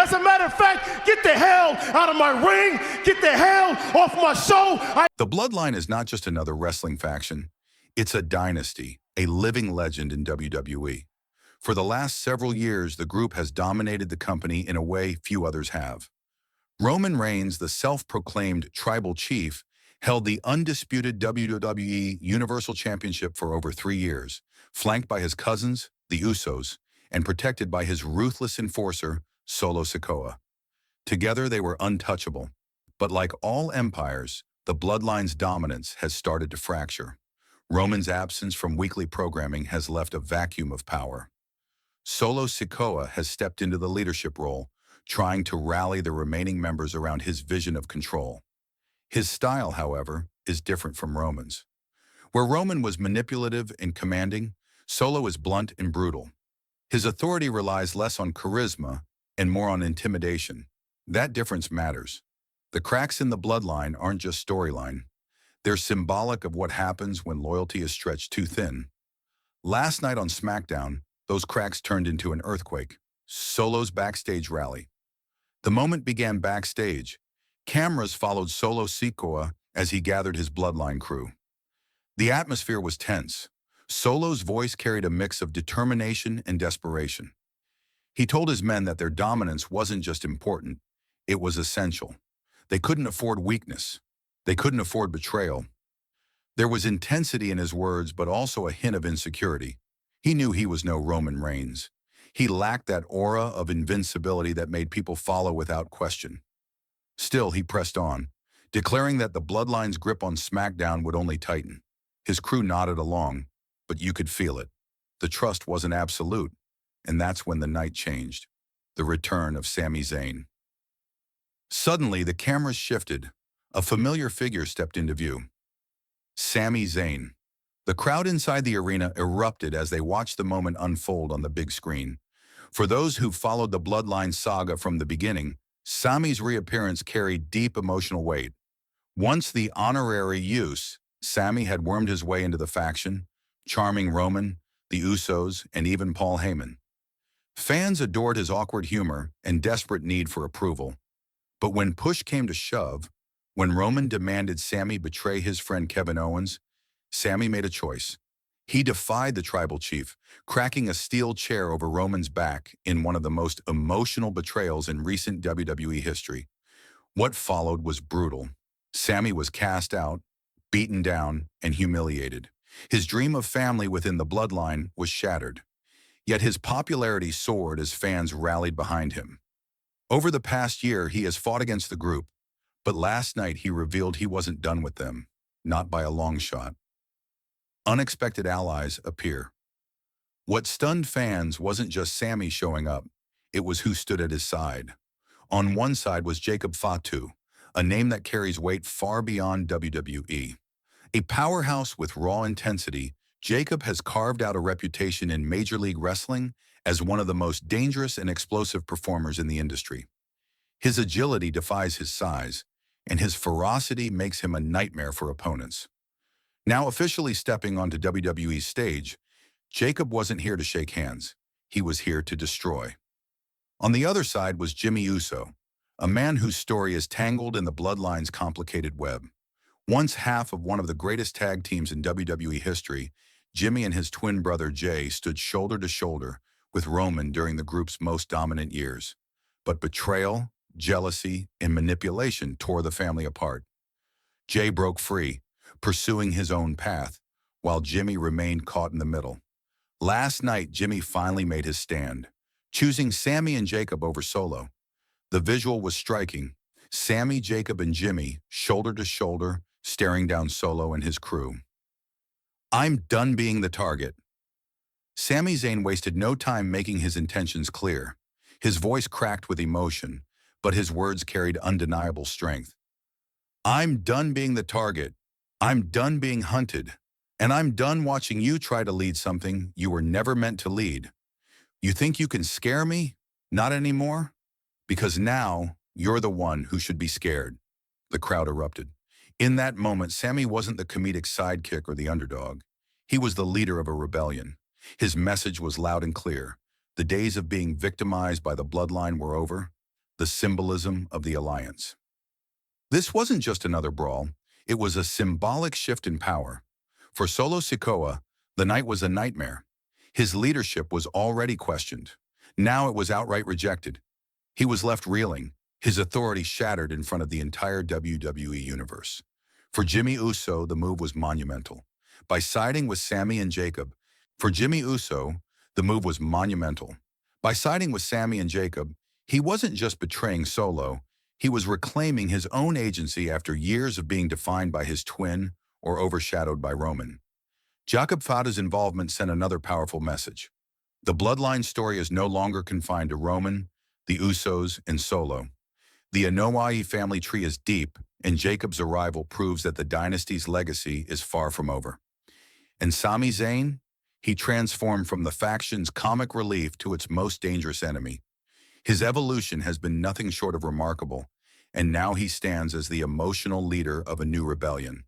As a matter of fact, get the hell out of my ring. Get the hell off my show. The Bloodline is not just another wrestling faction. It's a dynasty, a living legend in WWE. For the last several years, the group has dominated the company in a way few others have. Roman Reigns, the self-proclaimed tribal chief, held the undisputed WWE Universal Championship for over 3 years, flanked by his cousins, the Usos, and protected by his ruthless enforcer, Solo Sikoa. Together, they were untouchable. But like all empires, the Bloodline's dominance has started to fracture. Roman's absence from weekly programming has left a vacuum of power. Solo Sikoa has stepped into the leadership role, trying to rally the remaining members around his vision of control. His style, however, is different from Roman's. Where Roman was manipulative and commanding, Solo is blunt and brutal. His authority relies less on charisma and more on intimidation. That difference matters. The cracks in the Bloodline aren't just storyline. They're symbolic of what happens when loyalty is stretched too thin. Last night on SmackDown, those cracks turned into an earthquake. Solo's backstage rally. The moment began backstage. Cameras followed Solo Sikoa as he gathered his Bloodline crew. The atmosphere was tense. Solo's voice carried a mix of determination and desperation. He told his men that their dominance wasn't just important, it was essential. They couldn't afford weakness. They couldn't afford betrayal. There was intensity in his words, but also a hint of insecurity. He knew he was no Roman Reigns. He lacked that aura of invincibility that made people follow without question. Still, he pressed on, declaring that the Bloodline's grip on SmackDown would only tighten. His crew nodded along, but you could feel it. The trust wasn't absolute, and that's when the night changed. The return of Sami Zayn. Suddenly, the cameras shifted. A familiar figure stepped into view. Sami Zayn. The crowd inside the arena erupted as they watched the moment unfold on the big screen. For those who followed the Bloodline saga from the beginning, Sami's reappearance carried deep emotional weight. Once the honorary Uso, Sami had wormed his way into the faction, charming Roman, the Usos, and even Paul Heyman. Fans adored his awkward humor and desperate need for approval. But when push came to shove, when Roman demanded Sami betray his friend Kevin Owens, Sami made a choice. He defied the tribal chief, cracking a steel chair over Roman's back in one of the most emotional betrayals in recent WWE history. What followed was brutal. Sami was cast out, beaten down, and humiliated. His dream of family within the Bloodline was shattered. Yet his popularity soared as fans rallied behind him. Over the past year, he has fought against the group, but last night he revealed he wasn't done with them, not by a long shot. Unexpected allies appear. What stunned fans wasn't just Sami showing up, it was who stood at his side. On one side was Jacob Fatu, a name that carries weight far beyond WWE. A powerhouse with raw intensity, Jacob has carved out a reputation in Major League Wrestling as one of the most dangerous and explosive performers in the industry. His agility defies his size, and his ferocity makes him a nightmare for opponents. Now officially stepping onto WWE's stage, Jacob wasn't here to shake hands. He was here to destroy. On the other side was Jimmy Uso, a man whose story is tangled in the Bloodline's complicated web. Once half of one of the greatest tag teams in WWE history, Jimmy and his twin brother Jay stood shoulder to shoulder with Roman during the group's most dominant years. But betrayal, jealousy, and manipulation tore the family apart. Jay broke free, pursuing his own path, while Jimmy remained caught in the middle. Last night, Jimmy finally made his stand, choosing Sami and Jacob over Solo. The visual was striking. Sami, Jacob, and Jimmy, shoulder to shoulder, staring down Solo and his crew. "I'm done being the target." Sami Zayn wasted no time making his intentions clear. His voice cracked with emotion, but his words carried undeniable strength. "I'm done being the target. I'm done being hunted. And I'm done watching you try to lead something you were never meant to lead. You think you can scare me? Not anymore? Because now you're the one who should be scared." The crowd erupted. In that moment, Sami wasn't the comedic sidekick or the underdog. He was the leader of a rebellion. His message was loud and clear. The days of being victimized by the Bloodline were over. the symbolism of the alliance. This wasn't just another brawl, it was a symbolic shift in power. For Solo Sikoa, the night was a nightmare. His leadership was already questioned. Now it was outright rejected. He was left reeling, his authority shattered in front of the entire WWE Universe. For Jimmy Uso, the move was monumental. By siding with Sami and Jacob, for Jimmy Uso, the move was monumental. By siding with Sami and Jacob, he wasn't just betraying Solo, he was reclaiming his own agency after years of being defined by his twin or overshadowed by Roman. Jacob Fatu's involvement sent another powerful message. The Bloodline story is no longer confined to Roman, the Usos, and Solo. The Anoa'i family tree is deep, and Jacob's arrival proves that the dynasty's legacy is far from over. And Sami Zayn? He transformed from the faction's comic relief to its most dangerous enemy. His evolution has been nothing short of remarkable, and now he stands as the emotional leader of a new rebellion.